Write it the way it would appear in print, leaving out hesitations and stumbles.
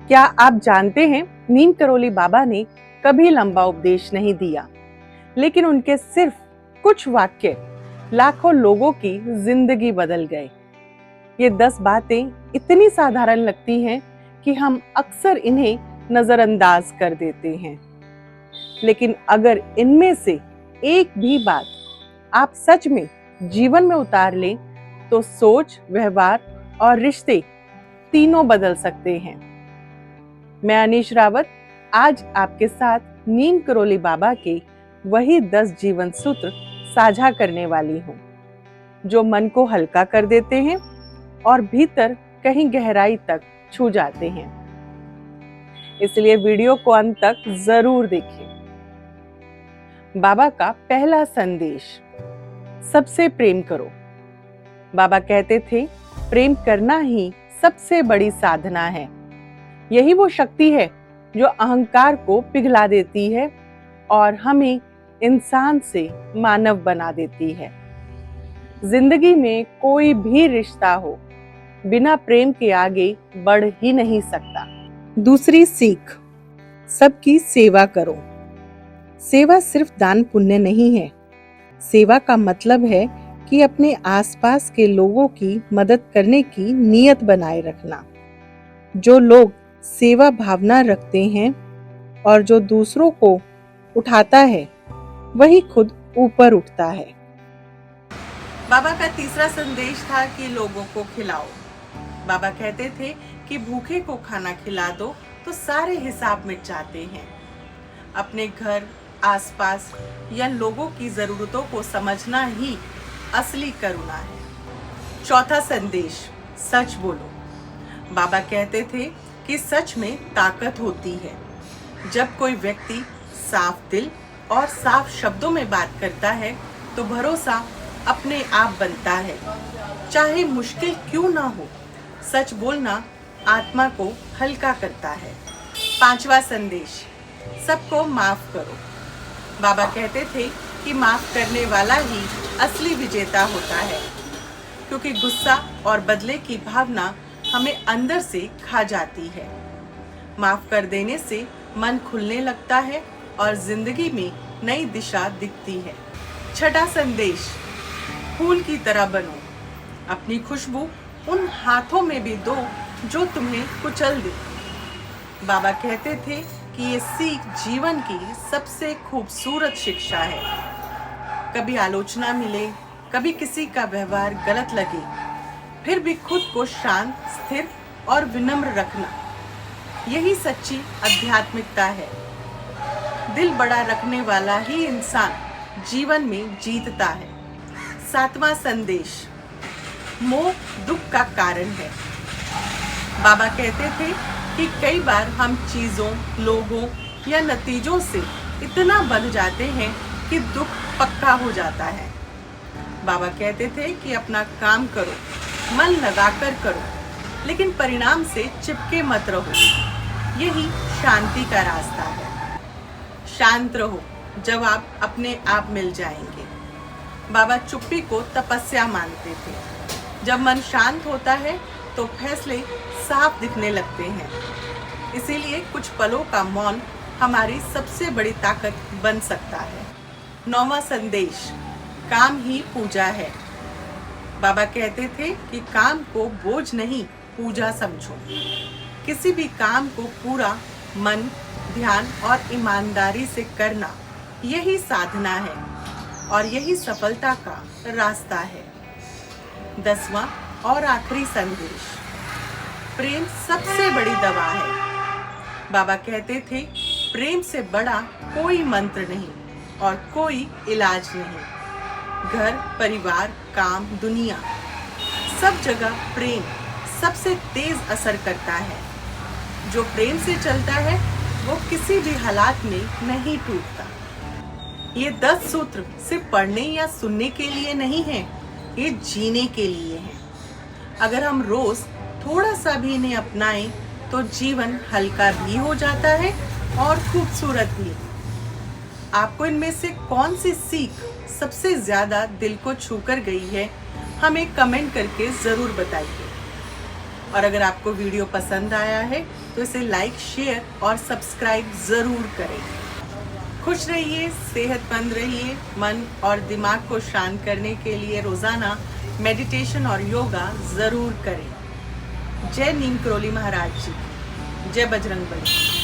क्या आप जानते हैं, नीम करोली बाबा ने कभी लंबा उपदेश नहीं दिया, लेकिन उनके सिर्फ कुछ वाक्य लाखों लोगों की जिंदगी बदल गए। ये 10 बातें इतनी साधारण लगती हैं कि हम अक्सर इन्हें नजरअंदाज कर देते हैं, लेकिन अगर इनमें से एक भी बात आप सच में जीवन में उतार लें, तो सोच, व्यवहार और रिश्ते तीनों बदल सकते हैं। मैं अनीश रावत आज आपके साथ नीम करोली बाबा के वही 10 जीवन सूत्र साझा करने वाली हूँ, जो मन को हल्का कर देते हैं और भीतर कहीं गहराई तक छू जाते हैं। इसलिए वीडियो को अंत तक जरूर देखें। बाबा का पहला संदेश, सबसे प्रेम करो। बाबा कहते थे, प्रेम करना ही सबसे बड़ी साधना है। यही वो शक्ति है जो अहंकार को पिघला देती है और हमें इंसान से मानव बना देती है। जिंदगी में कोई भी रिश्ता हो, बिना प्रेम के आगे बढ़ ही नहीं सकता। दूसरी सीख, सबकी सेवा करो। सेवा सिर्फ दान पुण्य नहीं है। सेवा का मतलब है कि अपने आसपास के लोगों की मदद करने की नीयत बनाए रखना। जो लोग सेवा भावना रखते हैं और जो दूसरों को उठाता है, वही खुद ऊपर उठता है। बाबा का तीसरा संदेश था कि लोगों को खिलाओ। बाबा कहते थे कि भूखे को खाना खिला दो तो सारे हिसाब मिट जाते हैं। अपने घर, आसपास या लोगों की जरूरतों को समझना ही असली करुणा है। चौथा संदेश, सच बोलो। बाबा कहते थे कि सच में ताकत होती है। जब कोई व्यक्ति साफ दिल और साफ शब्दों में बात करता है, तो भरोसा अपने आप बनता है, चाहे मुश्किल क्यों ना हो। सच बोलना आत्मा को हल्का करता है। पांचवा संदेश, सबको माफ करो। बाबा कहते थे कि माफ करने वाला ही असली विजेता होता है, क्योंकि गुस्सा और बदले की भावना हमें अंदर से खा जाती है। माफ कर देने से मन खुलने लगता है और जिंदगी में नई दिशा दिखती है। छठा संदेश, फूल की तरह बनो। अपनी खुशबू उन हाथों में भी दो जो तुम्हें कुचल दे। बाबा कहते थे कि ये सीख जीवन की सबसे खूबसूरत शिक्षा है। कभी आलोचना मिले, कभी किसी का व्यवहार गलत लगे, फिर भी खुद को शांत, स्थिर और विनम्र रखना, यही सच्ची आध्यात्मिकता है। दिल बड़ा रखने वाला ही इंसान जीवन में जीतता है। सातवां संदेश, मोह दुख का कारण है। बाबा कहते थे कि कई बार हम चीजों, लोगों या नतीजों से इतना बंध जाते हैं कि दुख पक्का हो जाता है। बाबा कहते थे कि अपना काम करो, मन लगाकर करो, लेकिन परिणाम से चिपके मत रहो। यही शांति का रास्ता है। शांत रहो, जवाब अपने आप मिल जाएंगे। बाबा चुप्पी को तपस्या मानते थे। जब मन शांत होता है तो फैसले साफ दिखने लगते हैं। इसीलिए कुछ पलों का मौन हमारी सबसे बड़ी ताकत बन सकता है। 9वां संदेश, काम ही पूजा है। बाबा कहते थे कि काम को बोझ नहीं, पूजा समझो। किसी भी काम को पूरा मन, ध्यान और ईमानदारी से करना, यही साधना है और यही सफलता का रास्ता है। 10वां और आखिरी संदेश, प्रेम सबसे बड़ी दवा है। बाबा कहते थे, प्रेम से बड़ा कोई मंत्र नहीं और कोई इलाज नहीं। घर, परिवार, काम, दुनिया, सब जगह प्रेम सबसे तेज असर करता है। जो प्रेम से चलता है वो किसी भी हालात में नहीं टूटता। ये 10 सूत्र सिर्फ पढ़ने या सुनने के लिए नहीं है, ये जीने के लिए है। अगर हम रोज थोड़ा सा भी इन्हें अपनाएं तो जीवन हल्का भी हो जाता है और खूबसूरत भी। आपको इनमें से कौन सी सीख सबसे ज्यादा दिल को छू कर गई है, हमें कमेंट करके जरूर बताइए। और अगर आपको वीडियो पसंद आया है तो इसे लाइक, शेयर और सब्सक्राइब ज़रूर करें। खुश रहिए, सेहतमंद रहिए। मन और दिमाग को शांत करने के लिए रोज़ाना मेडिटेशन और योगा ज़रूर करें। जय नीम करोली महाराज जी, जय बजरंग बली।